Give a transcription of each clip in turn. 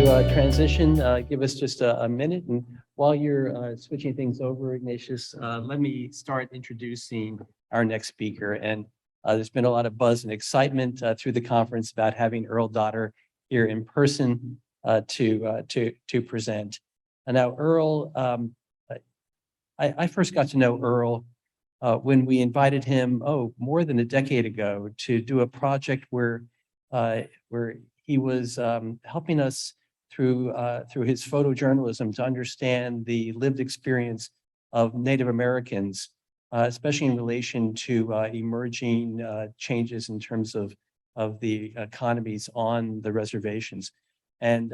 transition, give us just a minute. And while you're switching things over, Ignatius, let me start introducing our next speaker. And there's been a lot of buzz and excitement through the conference about having Earl Dotter here in person to present. And now Earl, I first got to know Earl when we invited him, more than a decade ago, to do a project where he was helping us through his photojournalism to understand the lived experience of Native Americans, especially in relation to emerging changes in terms of the economies on the reservations. And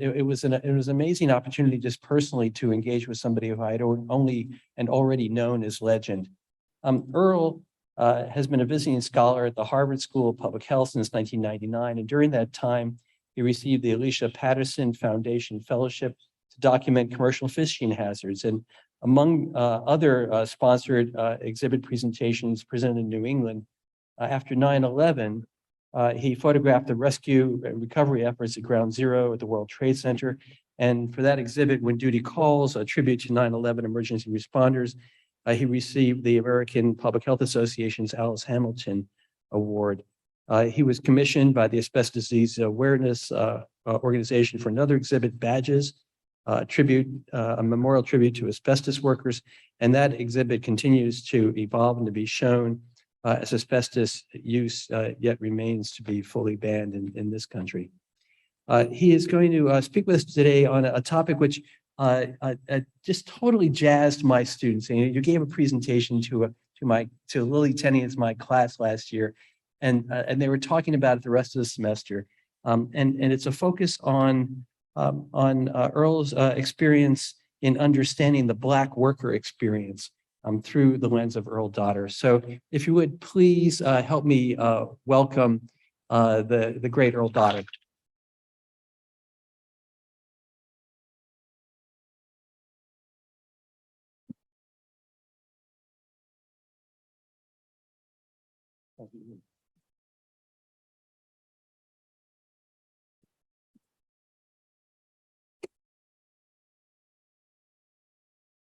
it was an amazing opportunity just personally to engage with somebody who I had already known as legend. Earl has been a visiting scholar at the Harvard School of Public Health since 1999, and during that time, he received the Alicia Patterson Foundation Fellowship to document commercial fishing hazards. And among other sponsored exhibit presentations presented in New England, after 9/11, he photographed the rescue and recovery efforts at Ground Zero at the World Trade Center. And for that exhibit, When Duty Calls, a tribute to 9/11 emergency responders, he received the American Public Health Association's Alice Hamilton Award. He was commissioned by the Asbestos Disease Awareness Organization for another exhibit, Badges, a memorial tribute to asbestos workers. And that exhibit continues to evolve and to be shown as asbestos use yet remains to be fully banned in this country. He is going to speak with us today on a topic which just totally jazzed my students. And you gave a presentation to Lily Tenney's my class last year, and they were talking about it the rest of the semester. And it's a focus on Earl's experience in understanding the Black worker experience through the lens of Earl Dotter. So if you would please help me welcome the great Earl Dotter.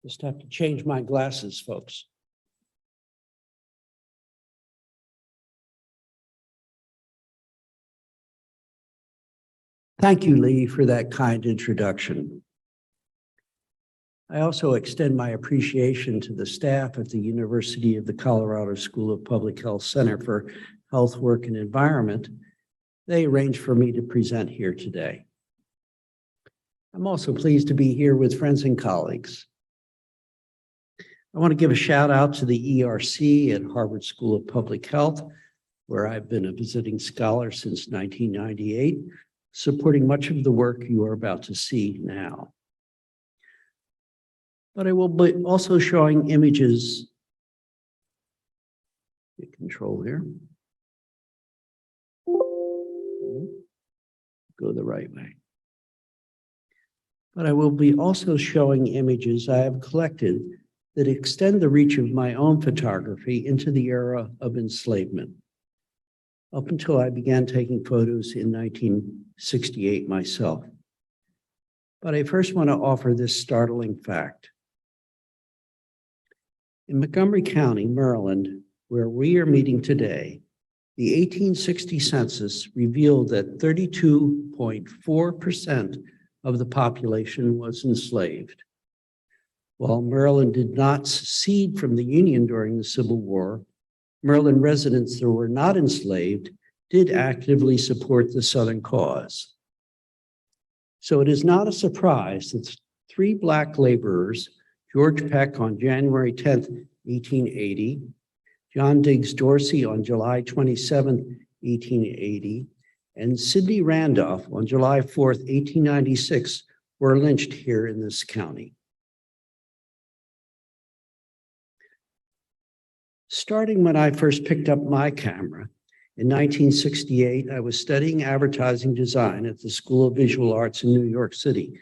Just have to change my glasses, folks. Thank you, Lee, for that kind introduction. I also extend my appreciation to the staff at the University of the Colorado School of Public Health Center for Health, Work, and Environment. They arranged for me to present here today. I'm also pleased to be here with friends and colleagues. I want to give a shout out to the ERC at Harvard School of Public Health, where I've been a visiting scholar since 1998, supporting much of the work you are about to see now. But I will be also showing images. Get control here. Go the right way. But I will be also showing images I have collected that extend the reach of my own photography into the era of enslavement, up until I began taking photos in 1968 myself. But I first want to offer this startling fact. In Montgomery County, Maryland, where we are meeting today, the 1860 census revealed that 32.4% of the population was enslaved. While Maryland did not secede from the Union during the Civil War, Maryland residents that were not enslaved did actively support the Southern cause. So it is not a surprise that 3 Black laborers, George Peck on January 10th, 1880, John Diggs Dorsey on July 27th, 1880, and Sidney Randolph on July 4th, 1896, were lynched here in this county. Starting when I first picked up my camera, in 1968, I was studying advertising design at the School of Visual Arts in New York City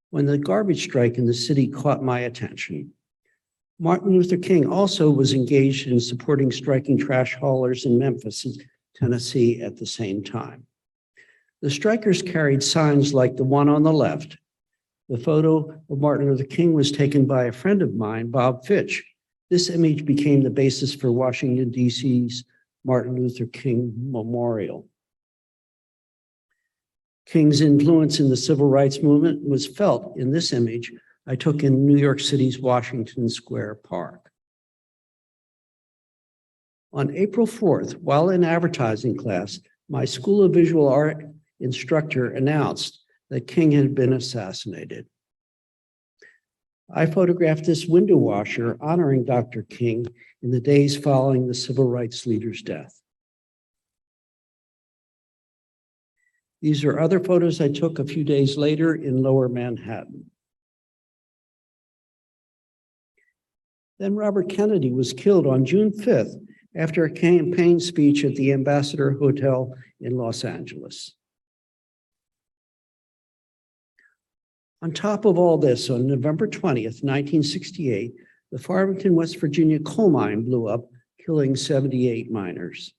when the garbage strike in the city caught my attention. Martin Luther King also was engaged in supporting striking trash haulers in Memphis, Tennessee at the same time. The strikers carried signs like the one on the left. The photo of Martin Luther King was taken by a friend of mine, Bob Fitch. This image became the basis for Washington, D.C.'s Martin Luther King Memorial. King's influence in the civil rights movement was felt in this image I took in New York City's Washington Square Park. On April 4th, while in advertising class, my School of Visual Art instructor announced that King had been assassinated. I photographed this window washer honoring Dr. King in the days following the civil rights leader's death. These are other photos I took a few days later in Lower Manhattan. Then Robert Kennedy was killed on June 5th after a campaign speech at the Ambassador Hotel in Los Angeles. On top of all this, on November 20th, 1968, the Farmington, West Virginia coal mine blew up, killing 78 miners.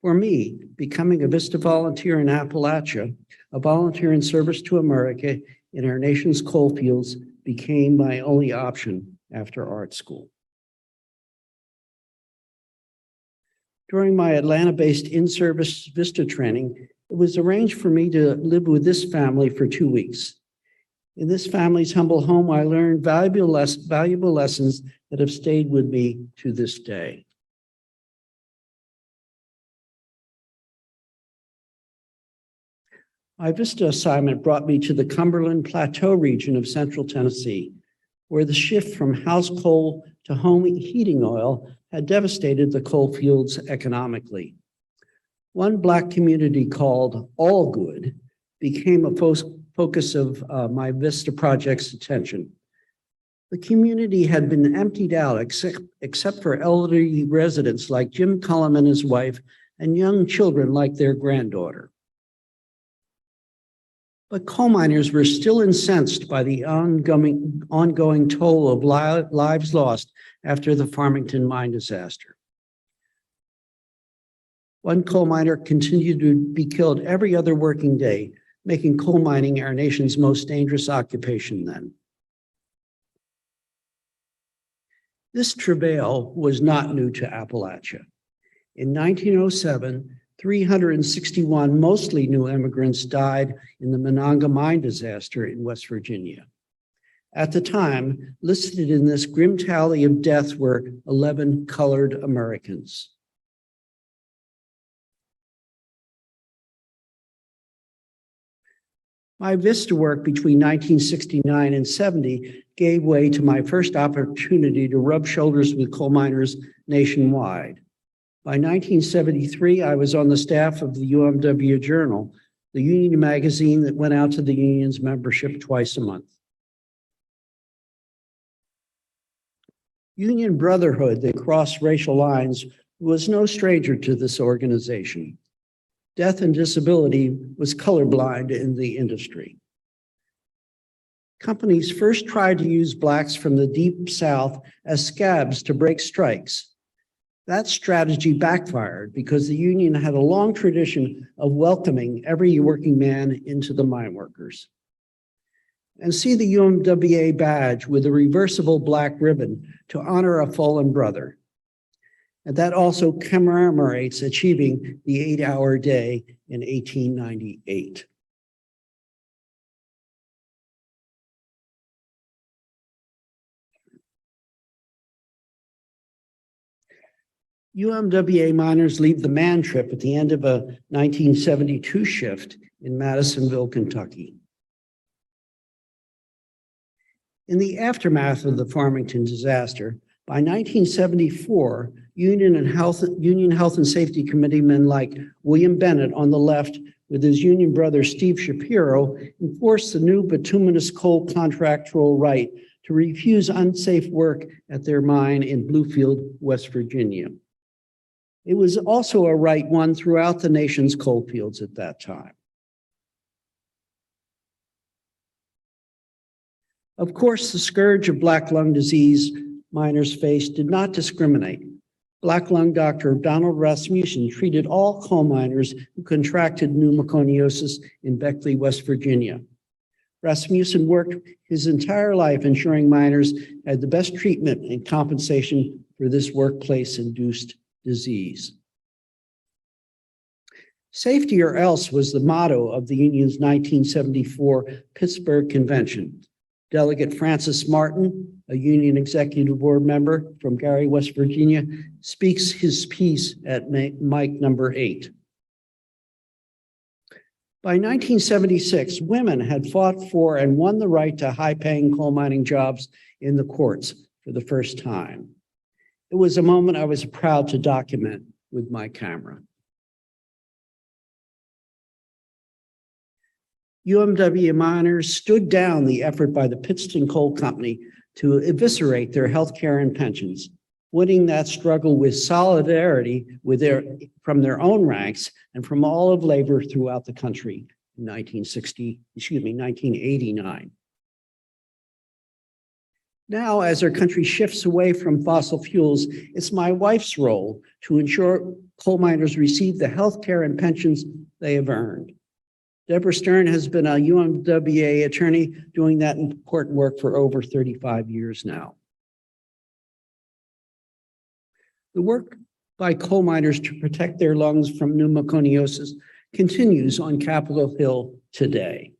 For me, becoming a VISTA volunteer in Appalachia, a volunteer in service to America in our nation's coal fields, became my only option after art school. During my Atlanta-based in-service VISTA training, it was arranged for me to live with this family for 2 weeks. In this family's humble home, I learned valuable lessons that have stayed with me to this day. My VISTA assignment brought me to the Cumberland Plateau region of central Tennessee, where the shift from house coal to home heating oil had devastated the coal fields economically. One Black community called Allgood became a focus of my VISTA project's attention. The community had been emptied out except for elderly residents like Jim Cullum and his wife and young children like their granddaughter. But coal miners were still incensed by the ongoing toll of lives lost after the Farmington mine disaster. One coal miner continued to be killed every other working day, making coal mining our nation's most dangerous occupation then. This travail was not new to Appalachia. In 1907, 361 mostly new immigrants died in the Monongah mine disaster in West Virginia. At the time, listed in this grim tally of deaths were 11 colored Americans. My VISTA work between 1969 and 70 gave way to my first opportunity to rub shoulders with coal miners nationwide. By 1973, I was on the staff of the UMW Journal, the union magazine that went out to the union's membership twice a month. Union brotherhood that crossed racial lines was no stranger to this organization. Death and disability was colorblind in the industry. Companies first tried to use Blacks from the Deep South as scabs to break strikes. That strategy backfired because the union had a long tradition of welcoming every working man into the mine workers. And see the UMWA badge with a reversible black ribbon to honor a fallen brother. And that also commemorates achieving the 8-hour day in 1898. UMWA miners leave the man trip at the end of a 1972 shift in Madisonville, Kentucky. In the aftermath of the Farmington disaster, by 1974, Union Health and Safety Committeemen like William Bennett on the left with his union brother Steve Shapiro enforced the new bituminous coal contractual right to refuse unsafe work at their mine in Bluefield, West Virginia. It was also a right won throughout the nation's coal fields at that time. Of course, the scourge of black lung disease miners faced did not discriminate. Black lung doctor Donald Rasmussen treated all coal miners who contracted pneumoconiosis in Beckley, West Virginia. Rasmussen worked his entire life ensuring miners had the best treatment and compensation for this workplace-induced disease. Safety or else was the motto of the union's 1974 Pittsburgh Convention. Delegate Francis Martin, a union executive board member from Gary, West Virginia, speaks his piece at mic number 8. By 1976, women had fought for and won the right to high-paying coal mining jobs in the courts for the first time. It was a moment I was proud to document with my camera. UMW miners stood down the effort by the Pittston Coal Company to eviscerate their health care and pensions, winning that struggle with solidarity from their own ranks and from all of labor throughout the country in 1989. Now, as our country shifts away from fossil fuels, it's my wife's role to ensure coal miners receive the health care and pensions they have earned. Deborah Stern has been a UMWA attorney doing that important work for over 35 years now. The work by coal miners to protect their lungs from pneumoconiosis continues on Capitol Hill today.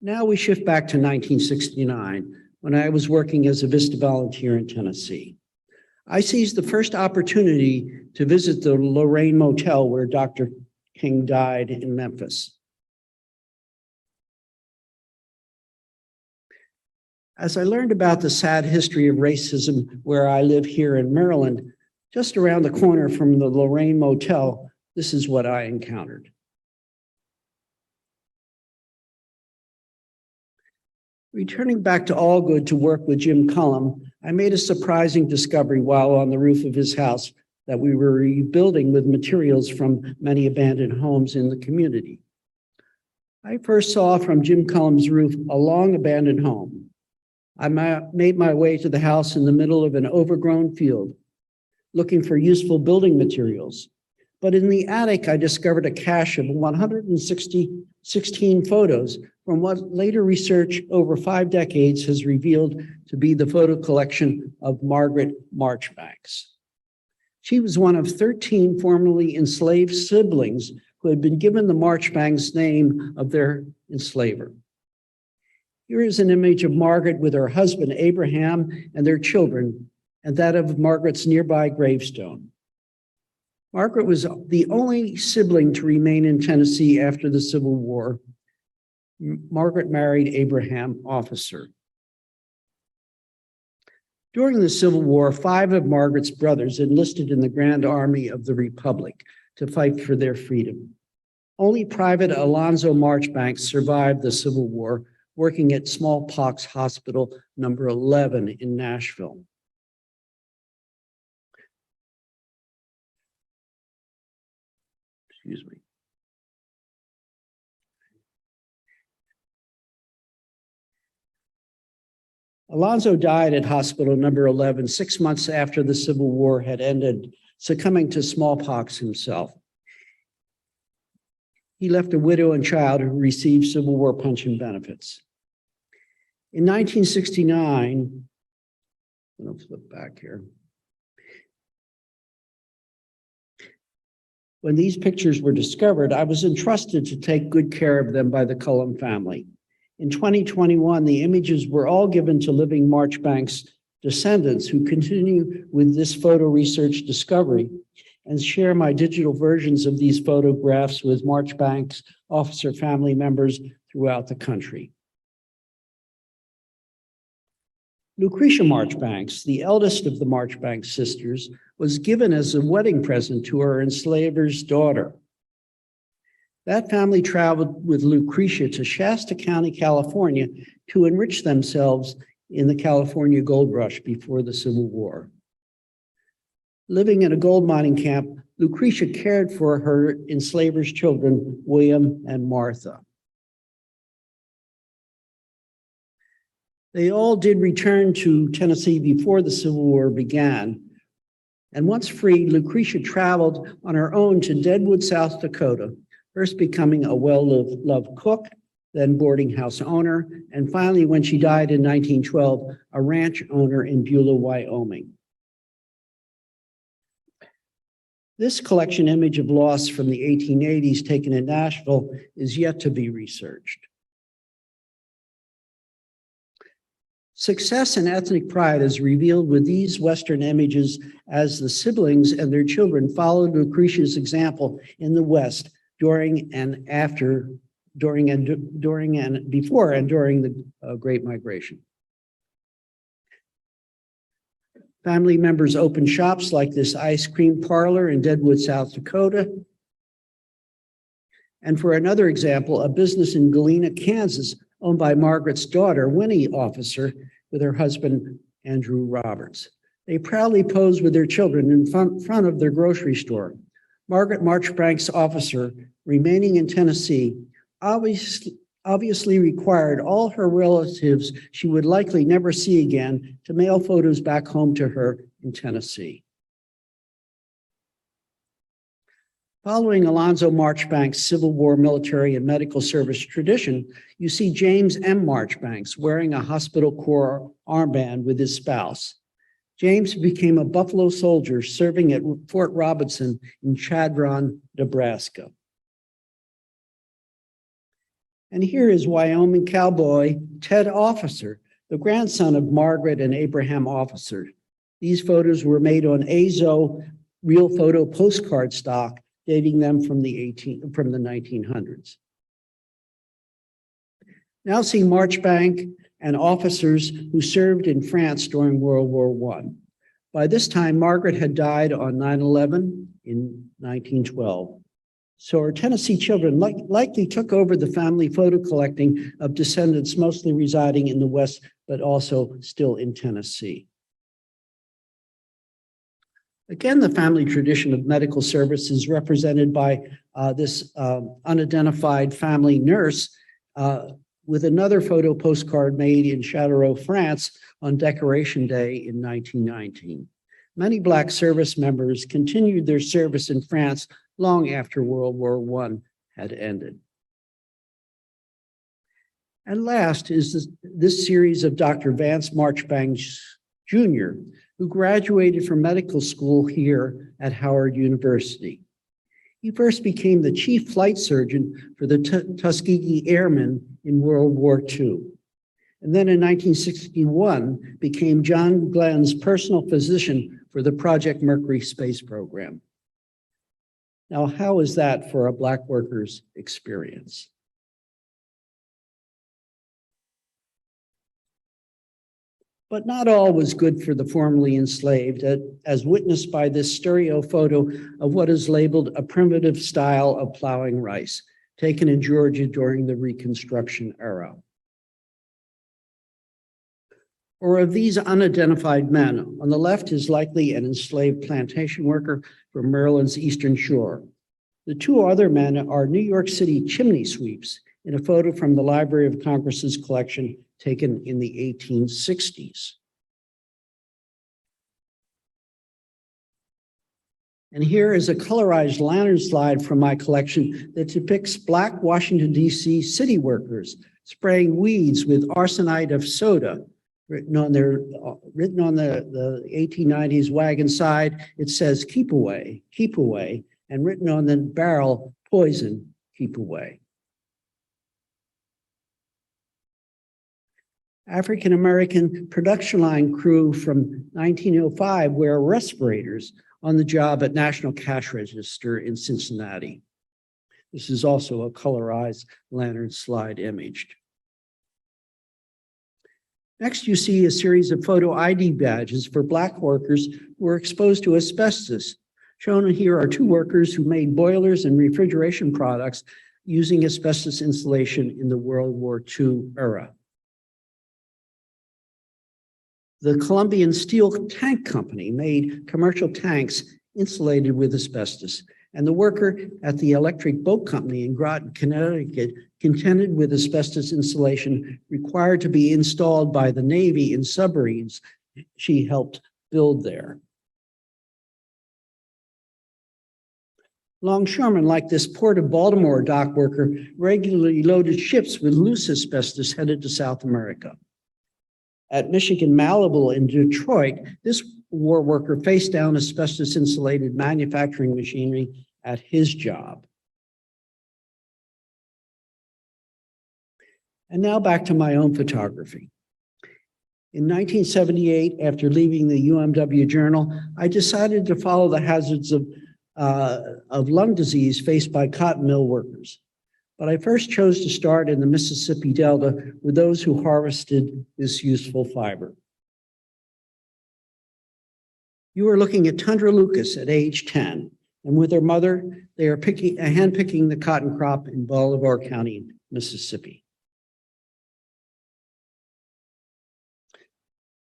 Now we shift back to 1969, when I was working as a VISTA volunteer in Tennessee. I seized the first opportunity to visit the Lorraine Motel where Dr. King died in Memphis. As I learned about the sad history of racism where I live here in Maryland, just around the corner from the Lorraine Motel, this is what I encountered. Returning back to Allgood to work with Jim Cullum, I made a surprising discovery while on the roof of his house that we were rebuilding with materials from many abandoned homes in the community. I first saw from Jim Cullum's roof a long abandoned home. I made my way to the house in the middle of an overgrown field, looking for useful building materials. But in the attic, I discovered a cache of 116 photos from what later research over 5 decades has revealed to be the photo collection of Margaret Marchbanks. She was one of 13 formerly enslaved siblings who had been given the Marchbanks name of their enslaver. Here is an image of Margaret with her husband, Abraham, and their children, and that of Margaret's nearby gravestone. Margaret was the only sibling to remain in Tennessee after the Civil War. Margaret married Abraham Officer. During the Civil War, 5 of Margaret's brothers enlisted in the Grand Army of the Republic to fight for their freedom. Only Private Alonzo Marchbanks survived the Civil War, working at Smallpox Hospital number 11 in Nashville. Excuse me. Alonzo died at hospital number 11 6 months after the Civil War had ended, succumbing to smallpox himself. He left a widow and child who received Civil War pension benefits. In 1969, I'll flip back here. When these pictures were discovered, I was entrusted to take good care of them by the Cullum family. In 2021, the images were all given to living Marchbanks descendants who continue with this photo research discovery and share my digital versions of these photographs with Marchbanks officer family members throughout the country. Lucretia Marchbanks, the eldest of the Marchbanks sisters, was given as a wedding present to her enslaver's daughter. That family traveled with Lucretia to Shasta County, California, to enrich themselves in the California gold rush before the Civil War. Living in a gold mining camp, Lucretia cared for her enslaver's children, William and Martha. They all did return to Tennessee before the Civil War began. And once freed, Lucretia traveled on her own to Deadwood, South Dakota, first becoming a well-loved cook, then boarding house owner, and finally, when she died in 1912, a ranch owner in Beulah, Wyoming. This collection image of loss from the 1880s taken in Nashville is yet to be researched. Success and ethnic pride is revealed with these Western images as the siblings and their children followed Lucretia's example in the West during and before and during the Great Migration. Family members opened shops like this ice cream parlor in Deadwood, South Dakota. And for another example, a business in Galena, Kansas, owned by Margaret's daughter, Winnie Officer, with her husband, Andrew Roberts. They proudly posed with their children in front of their grocery store. Margaret Marchbank's Officer, remaining in Tennessee, obviously required all her relatives she would likely never see again to mail photos back home to her in Tennessee. Following Alonzo Marchbank's Civil War military and medical service tradition, you see James M. Marchbanks wearing a Hospital Corps armband with his spouse. James became a Buffalo soldier serving at Fort Robinson in Chadron, Nebraska. And here is Wyoming cowboy Ted Officer, the grandson of Margaret and Abraham Officer. These photos were made on Azo real photo postcard stock, dating them from the 1900s. Now see Marchbank and officers who served in France during World War I. By this time, Margaret had died on 9/11 in 1912. So her Tennessee children likely took over the family photo collecting of descendants mostly residing in the West, but also still in Tennessee. Again, the family tradition of medical service is represented by this unidentified family nurse with another photo postcard made in Châteauroux, France on Decoration Day in 1919. Many Black service members continued their service in France long after World War I had ended. And last is this series of Dr. Vance Marchbanks Jr., who graduated from medical school here at Howard University. He first became the chief flight surgeon for the Tuskegee Airmen in World War II. And then in 1961, became John Glenn's personal physician for the Project Mercury space program. Now, how is that for a Black worker's experience? But not all was good for the formerly enslaved, as witnessed by this stereo photo of what is labeled a primitive style of plowing rice, taken in Georgia during the Reconstruction era. Or of these unidentified men, on the left is likely an enslaved plantation worker from Maryland's Eastern Shore. The two other men are New York City chimney sweeps in a photo from the Library of Congress's collection taken in the 1860s. And here is a colorized lantern slide from my collection that depicts Black Washington, D.C. city workers spraying weeds with arsenite of soda. Written on the 1890s wagon side, it says, keep away, and written on the barrel, poison, keep away. African-American production line crew from 1905 wear respirators on the job at National Cash Register in Cincinnati. This is also a colorized lantern slide imaged. Next, you see a series of photo ID badges for Black workers who were exposed to asbestos. Shown here are two workers who made boilers and refrigeration products using asbestos insulation in the World War II era. The Columbian Steel Tank Company made commercial tanks insulated with asbestos, and the worker at the Electric Boat Company in Groton, Connecticut, contended with asbestos insulation required to be installed by the Navy in submarines she helped build there. Longshoremen like this Port of Baltimore dock worker regularly loaded ships with loose asbestos headed to South America. At Michigan Malibu in Detroit, this war worker faced down asbestos insulated manufacturing machinery at his job. And now back to my own photography. In 1978, after leaving the UMW Journal, I decided to follow the hazards of lung disease faced by cotton mill workers. But I first chose to start in the Mississippi Delta with those who harvested this useful fiber. You are looking at Tundra Lucas at age 10, and with her mother, they are handpicking the cotton crop in Bolivar County, Mississippi.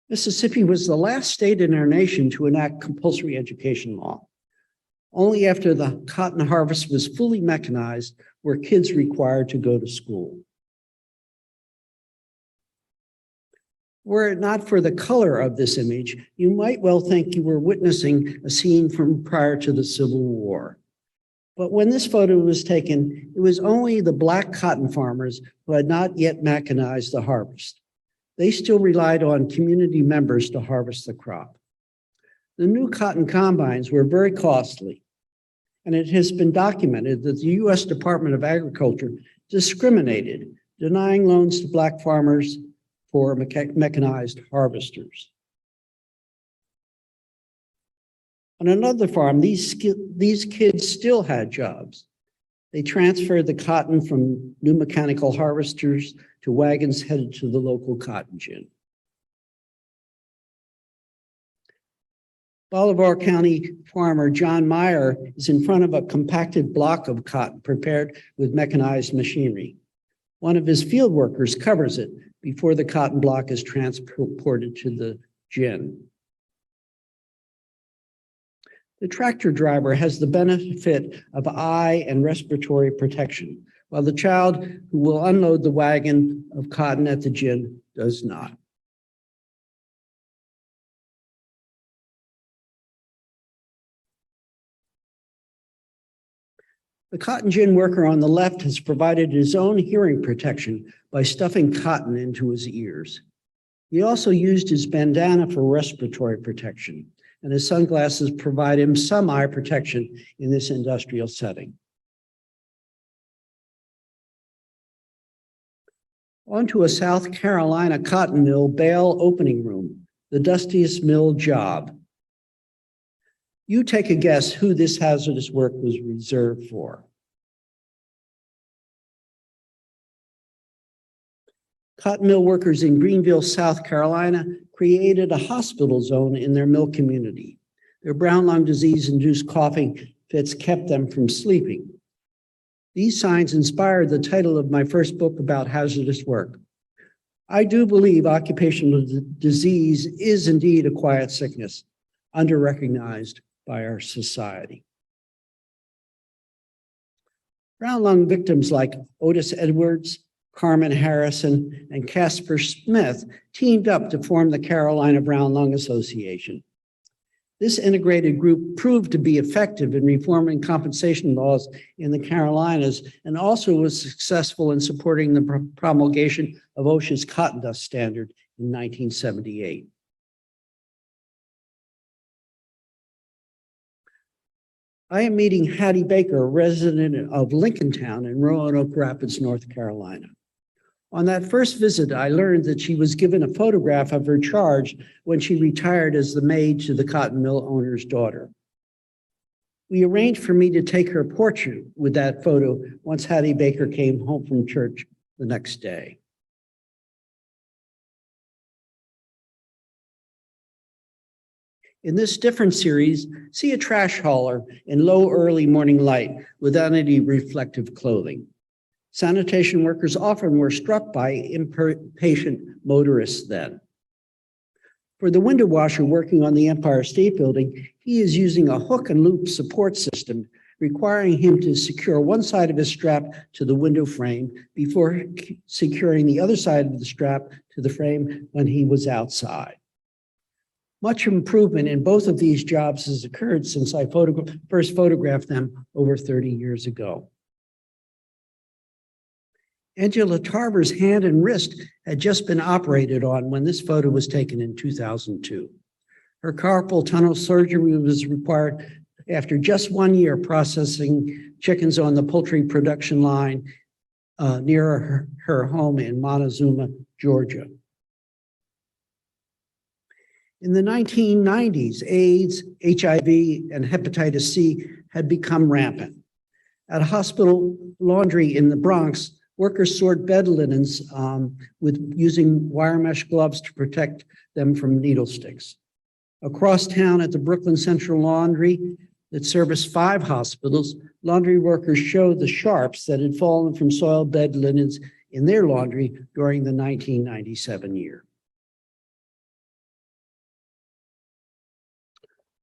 Mississippi was the last state in our nation to enact compulsory education law. Only after the cotton harvest was fully mechanized were kids required to go to school. Were it not for the color of this image, you might well think you were witnessing a scene from prior to the Civil War. But when this photo was taken, it was only the black cotton farmers who had not yet mechanized the harvest. They still relied on community members to harvest the crop. The new cotton combines were very costly, and it has been documented that the U.S. Department of Agriculture discriminated, denying loans to black farmers for mechanized harvesters. On another farm, these kids still had jobs. They transferred the cotton from new mechanical harvesters to wagons headed to the local cotton gin. Bolivar County farmer John Meyer is in front of a compacted block of cotton prepared with mechanized machinery. One of his field workers covers it before the cotton block is transported to the gin. The tractor driver has the benefit of eye and respiratory protection, while the child who will unload the wagon of cotton at the gin does not. The cotton gin worker on the left has provided his own hearing protection by stuffing cotton into his ears. He also used his bandana for respiratory protection, and his sunglasses provide him some eye protection in this industrial setting. Onto a South Carolina cotton mill bale opening room, the dustiest mill job. You take a guess who this hazardous work was reserved for. Cotton mill workers in Greenville, South Carolina, created a hospital zone in their mill community. Their brown lung disease-induced coughing fits kept them from sleeping. These signs inspired the title of my first book about hazardous work. I do believe occupational disease is indeed a quiet sickness, under-recognized by our society. Brown lung victims like Otis Edwards, Carmen Harrison, and Casper Smith teamed up to form the Carolina Brown Lung Association. This integrated group proved to be effective in reforming compensation laws in the Carolinas and also was successful in supporting the promulgation of OSHA's cotton dust standard in 1978. I am meeting Hattie Baker, a resident of Lincolntown in Roanoke Rapids, North Carolina. On that first visit, I learned that she was given a photograph of her charge when she retired as the maid to the cotton mill owner's daughter. We arranged for me to take her portrait with that photo once Hattie Baker came home from church the next day. In this different series, see a trash hauler in low early morning light without any reflective clothing. Sanitation workers often were struck by impatient motorists then. For the window washer working on the Empire State Building, he is using a hook and loop support system requiring him to secure one side of his strap to the window frame before securing the other side of the strap to the frame when he was outside. Much improvement in both of these jobs has occurred since I first photographed them over 30 years ago. Angela Tarver's hand and wrist had just been operated on when this photo was taken in 2002. Her carpal tunnel surgery was required after just 1 year processing chickens on the poultry production line near her home in Montezuma, Georgia. In the 1990s, AIDS, HIV, and hepatitis C had become rampant. At a hospital laundry in the Bronx, workers sort bed linens with using wire mesh gloves to protect them from needle sticks. Across town at the Brooklyn Central Laundry that serviced 5 hospitals, laundry workers showed the sharps that had fallen from soiled bed linens in their laundry during the 1997 year.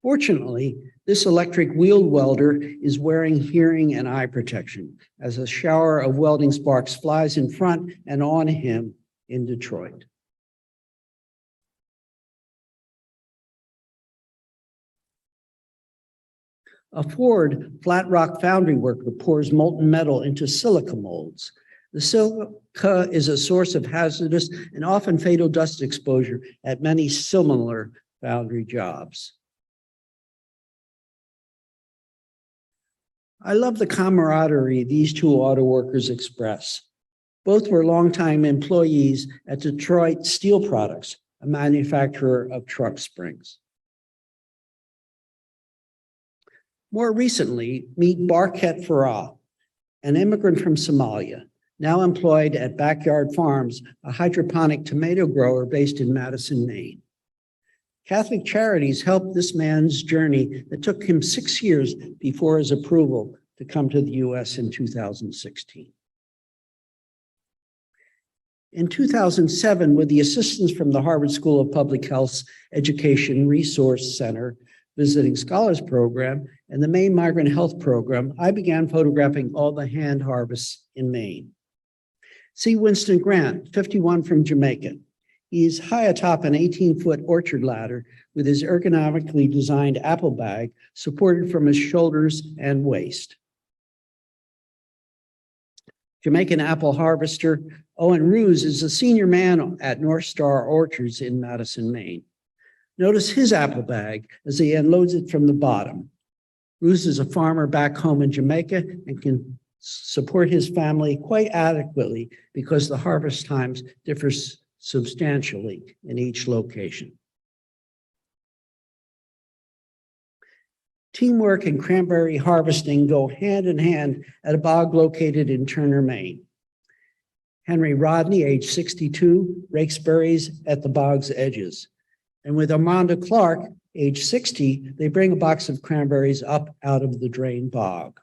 Fortunately, this electric wheel welder is wearing hearing and eye protection as a shower of welding sparks flies in front and on him in Detroit. A Ford flat rock foundry worker pours molten metal into silica molds. The silica is a source of hazardous and often fatal dust exposure at many similar foundry jobs. I love the camaraderie these 2 auto workers express. Both were longtime employees at Detroit Steel Products, a manufacturer of truck springs. More recently, meet Barket Farah, an immigrant from Somalia, now employed at Backyard Farms, a hydroponic tomato grower based in Madison, Maine. Catholic Charities helped this man's journey that took him 6 years before his approval to come to the U.S. in 2016. In 2007, with the assistance from the Harvard School of Public Health's Education Resource Center Visiting Scholars Program and the Maine Migrant Health Program, I began photographing all the hand harvests in Maine. See Winston Grant, 51 from Jamaica. He is high atop an 18-foot orchard ladder with his ergonomically designed apple bag supported from his shoulders and waist. Jamaican apple harvester Owen Ruse is a senior man at North Star Orchards in Madison, Maine. Notice his apple bag as he unloads it from the bottom. Ruse is a farmer back home in Jamaica and can support his family quite adequately because the harvest times differs substantially in each location. Teamwork and cranberry harvesting go hand in hand at a bog located in Turner, Maine. Henry Rodney, age 62, rakes berries at the bog's edges. And with Armanda Clark, age 60, they bring a box of cranberries up out of the drain bog.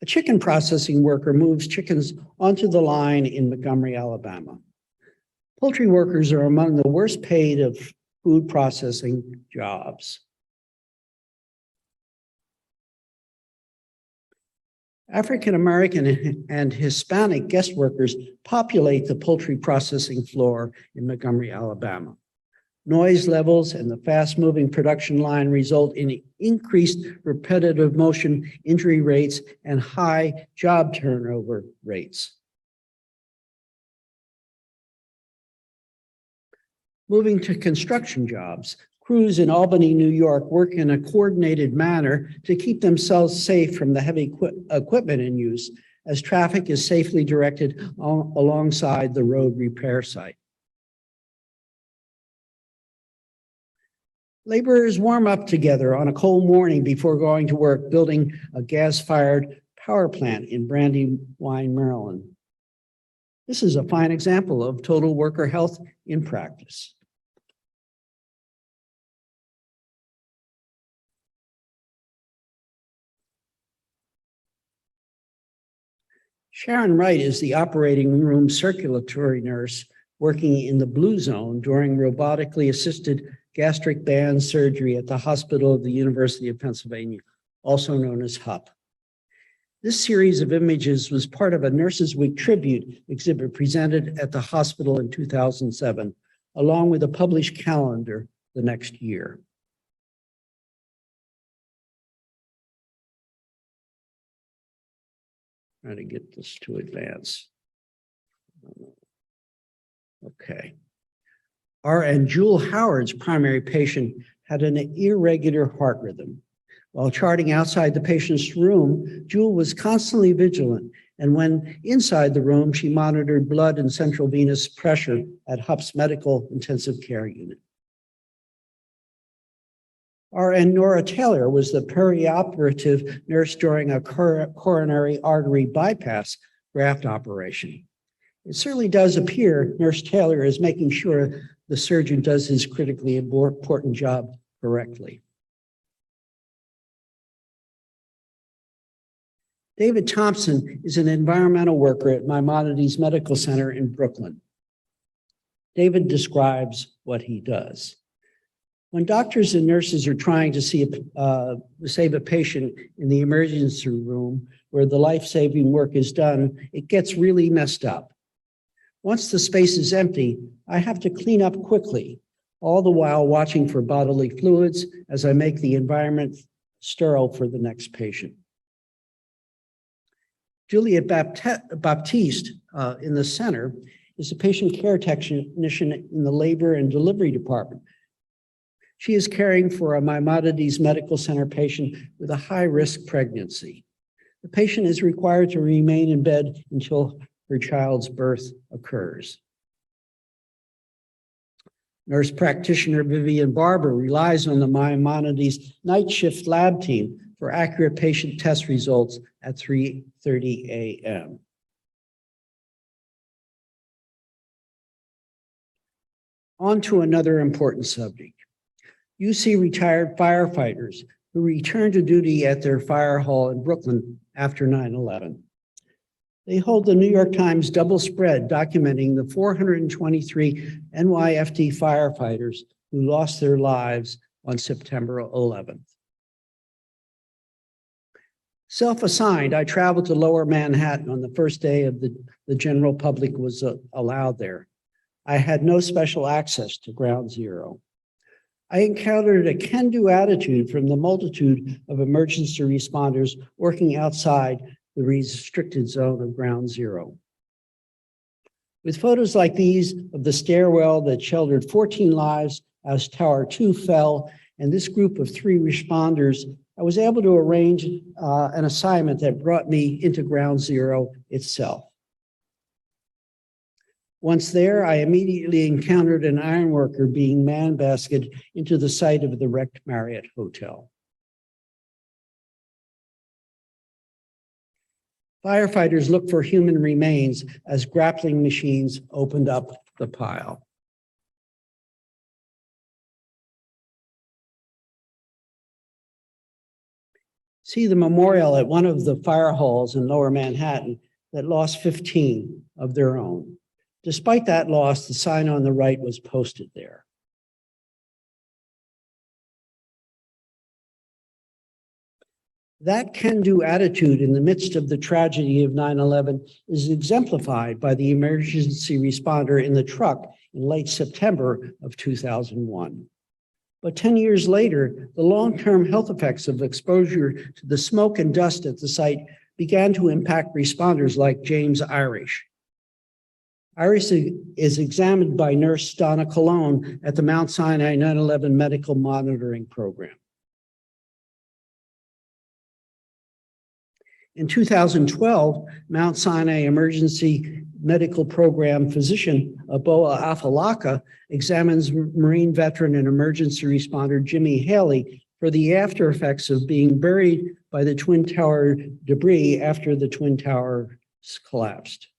A chicken processing worker moves chickens onto the line in Montgomery, Alabama. Poultry workers are among the worst paid of food processing jobs. African American and Hispanic guest workers populate the poultry processing floor in Montgomery, Alabama. Noise levels and the fast-moving production line result in increased repetitive motion injury rates and high job turnover rates. Moving to construction jobs, crews in Albany, New York work in a coordinated manner to keep themselves safe from the heavy equipment in use as traffic is safely directed alongside the road repair site. Laborers warm up together on a cold morning before going to work building a gas-fired power plant in Brandywine, Maryland. This is a fine example of total worker health in practice. Sharon Wright is the operating room circulatory nurse working in the blue zone during robotically assisted gastric band surgery at the Hospital of the University of Pennsylvania, also known as HUP. This series of images was part of a Nurses Week tribute exhibit presented at the hospital in 2007, along with a published calendar the next year. Trying to get this to advance. Okay. RN Jewel Howard's primary patient had an irregular heart rhythm. While charting outside the patient's room, Jewel was constantly vigilant, and when inside the room, she monitored blood and central venous pressure at HUP's medical intensive care unit. RN Nora Taylor was the perioperative nurse during a coronary artery bypass graft operation. It certainly does appear Nurse Taylor is making sure the surgeon does his critically important job correctly. David Thompson is an environmental worker at Maimonides Medical Center in Brooklyn. David describes what he does. When doctors and nurses are trying to save a patient in the emergency room where the life-saving work is done, it gets really messed up. Once the space is empty, I have to clean up quickly, all the while watching for bodily fluids as I make the environment sterile for the next patient. Juliet Baptiste in the center is a patient care technician in the labor and delivery department. She is caring for a Maimonides Medical Center patient with a high-risk pregnancy. The patient is required to remain in bed until her child's birth occurs. Nurse practitioner Vivian Barber relies on the Maimonides night shift lab team for accurate patient test results at 3:30 a.m. On to another important subject. UC retired firefighters who returned to duty at their fire hall in Brooklyn after 9/11. They hold the New York Times double spread documenting the 423 NYFD firefighters who lost their lives on September 11th. Self-assigned, I traveled to Lower Manhattan on the first day of the general public was allowed there. I had no special access to Ground Zero. I encountered a can-do attitude from the multitude of emergency responders working outside the restricted zone of Ground Zero. With photos like these of the stairwell that sheltered 14 lives as Tower 2 fell, and this group of 3 responders, I was able to arrange an assignment that brought me into Ground Zero itself. Once there, I immediately encountered an ironworker being man-basketed into the site of the wrecked Marriott Hotel. Firefighters looked for human remains as grappling machines opened up the pile. See the memorial at one of the fire halls in Lower Manhattan that lost 15 of their own. Despite that loss, the sign on the right was posted there. That can-do attitude in the midst of the tragedy of 9/11 is exemplified by the emergency responder in the truck in late September of 2001. But 10 years later, the long-term health effects of exposure to the smoke and dust at the site began to impact responders like James Irish. Irish is examined by nurse Donna Colon at the Mount Sinai 9/11 Medical Monitoring Program. In 2012, Mount Sinai Emergency Medical Program physician Aboa Afalaka examines Marine veteran and emergency responder Jimmy Haley for the after effects of being buried by the Twin Tower debris after the Twin Towers collapsed.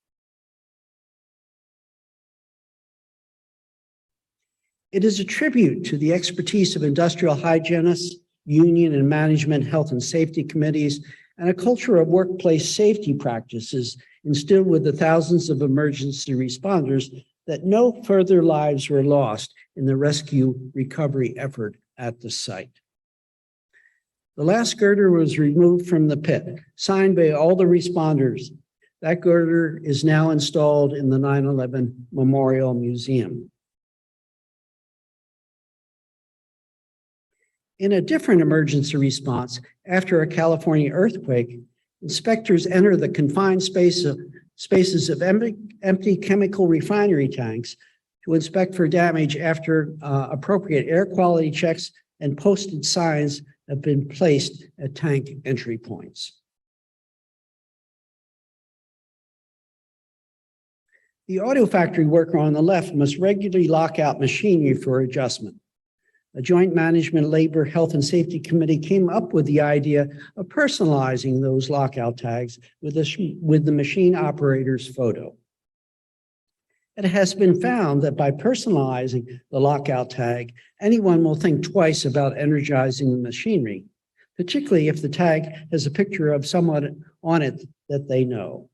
It is a tribute to the expertise of industrial hygienists, union and management health and safety committees, and a culture of workplace safety practices instilled with the thousands of emergency responders that no further lives were lost in the rescue recovery effort at the site. The last girder was removed from the pit, signed by all the responders. That girder is now installed in the 9/11 Memorial Museum. In a different emergency response, after a California earthquake, inspectors enter the confined spaces of empty chemical refinery tanks to inspect for damage after appropriate air quality checks and posted signs have been placed at tank entry points. The auto factory worker on the left must regularly lock out machinery for adjustment. A joint management, labor, health, and safety committee came up with the idea of personalizing those lockout tags with the machine operator's photo. It has been found that by personalizing the lockout tag, anyone will think twice about energizing the machinery, particularly if the tag has a picture of someone on it that they know.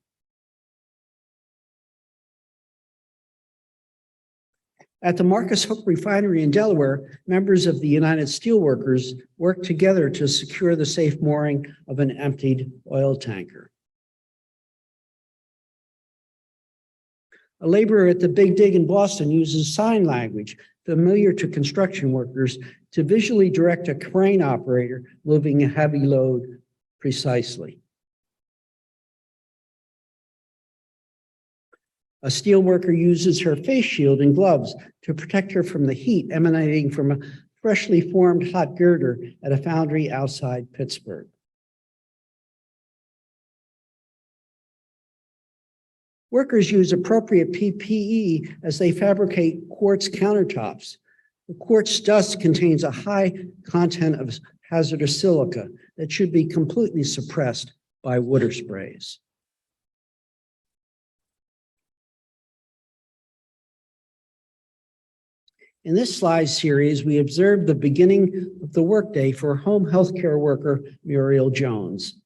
At the Marcus Hook Refinery in Delaware, members of the United Steelworkers worked together to secure the safe mooring of an emptied oil tanker. A laborer at the Big Dig in Boston uses sign language familiar to construction workers to visually direct a crane operator moving a heavy load precisely. A steel worker uses her face shield and gloves to protect her from the heat emanating from a freshly formed hot girder at a foundry outside Pittsburgh. Workers use appropriate PPE as they fabricate quartz countertops. The quartz dust contains a high content of hazardous silica that should be completely suppressed by water sprays. In this slide series, we observed the beginning of the workday for home healthcare worker Muriel Jones.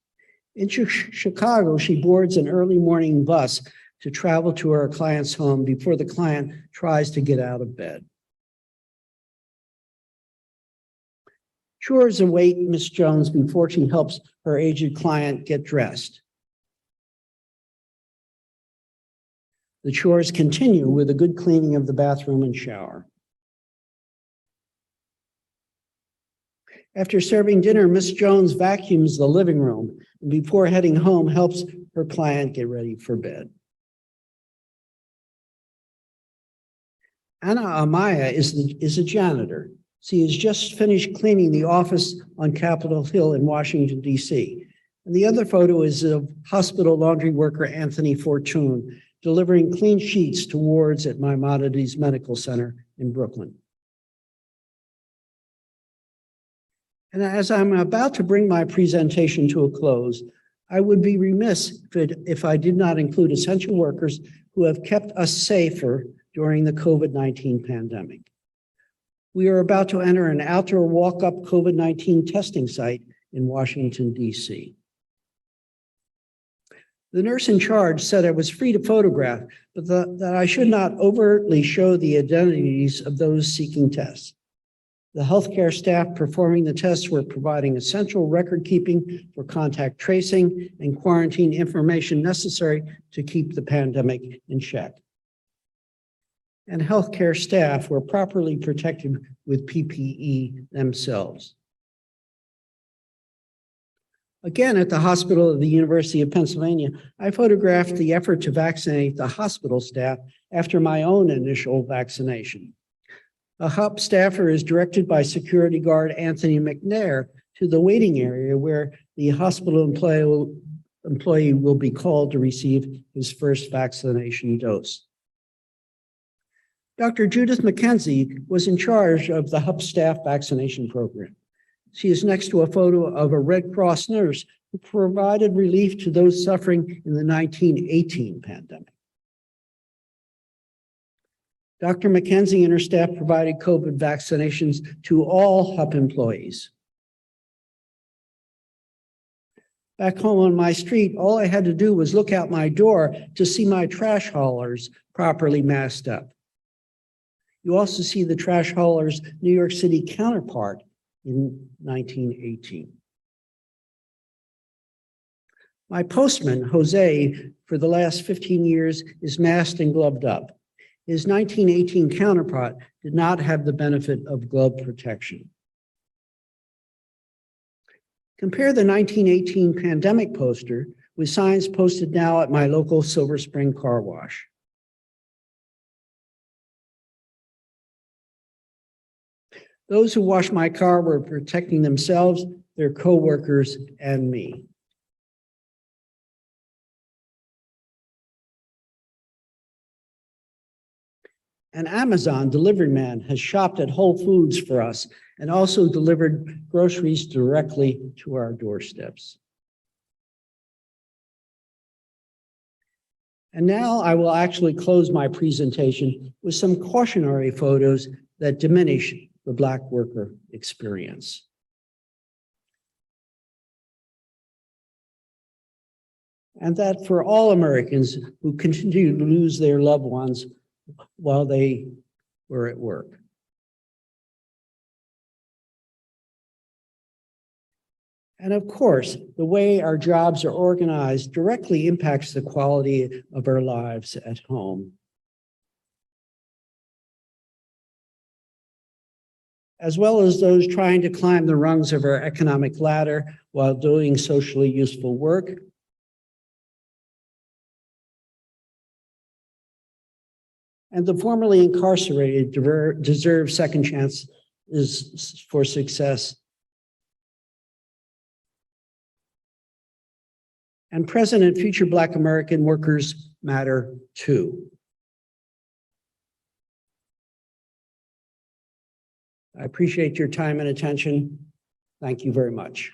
In Chicago, she boards an early morning bus to travel to her client's home before the client tries to get out of bed. Chores await Miss Jones before she helps her aged client get dressed. The chores continue with a good cleaning of the bathroom and shower. After serving dinner, Miss Jones vacuums the living room and before heading home helps her client get ready for bed. Anna Amaya is a janitor. She has just finished cleaning the office on Capitol Hill in Washington, D.C. And the other photo is of hospital laundry worker Anthony Fortune delivering clean sheets to wards at Maimonides Medical Center in Brooklyn. And as I'm about to bring my presentation to a close, I would be remiss if I did not include essential workers who have kept us safer during the COVID-19 pandemic. We are about to enter an outdoor walk-up COVID-19 testing site in Washington, D.C. The nurse in charge said I was free to photograph, but that I should not overtly show the identities of those seeking tests. The healthcare staff performing the tests were providing essential record keeping for contact tracing and quarantine information necessary to keep the pandemic in check. And healthcare staff were properly protected with PPE themselves. Again, at the hospital of the University of Pennsylvania, I photographed the effort to vaccinate the hospital staff after my own initial vaccination. A HUP staffer is directed by security guard Anthony McNair to the waiting area where the hospital employee will be called to receive his first vaccination dose. Dr. Judith McKenzie was in charge of the HUP staff vaccination program. She is next to a photo of a Red Cross nurse who provided relief to those suffering in the 1918 pandemic. Dr. McKenzie and her staff provided COVID vaccinations to all HUP employees. Back home on my street, all I had to do was look out my door to see my trash haulers properly masked up. You also see the trash hauler's New York City counterpart in 1918. My postman, Jose, for the last 15 years is masked and gloved up. His 1918 counterpart did not have the benefit of glove protection. Compare the 1918 pandemic poster with signs posted now at my local Silver Spring car wash. Those who washed my car were protecting themselves, their coworkers, and me. An Amazon delivery man has shopped at Whole Foods for us and also delivered groceries directly to our doorsteps. And now I will actually close my presentation with some cautionary photos that diminish the Black worker experience. And that for all Americans who continue to lose their loved ones while they were at work. And of course, the way our jobs are organized directly impacts the quality of our lives at home. As well as those trying to climb the rungs of our economic ladder while doing socially useful work. And the formerly incarcerated deserve second chances for success. And present and future Black American workers matter too. I appreciate your time and attention. Thank you very much.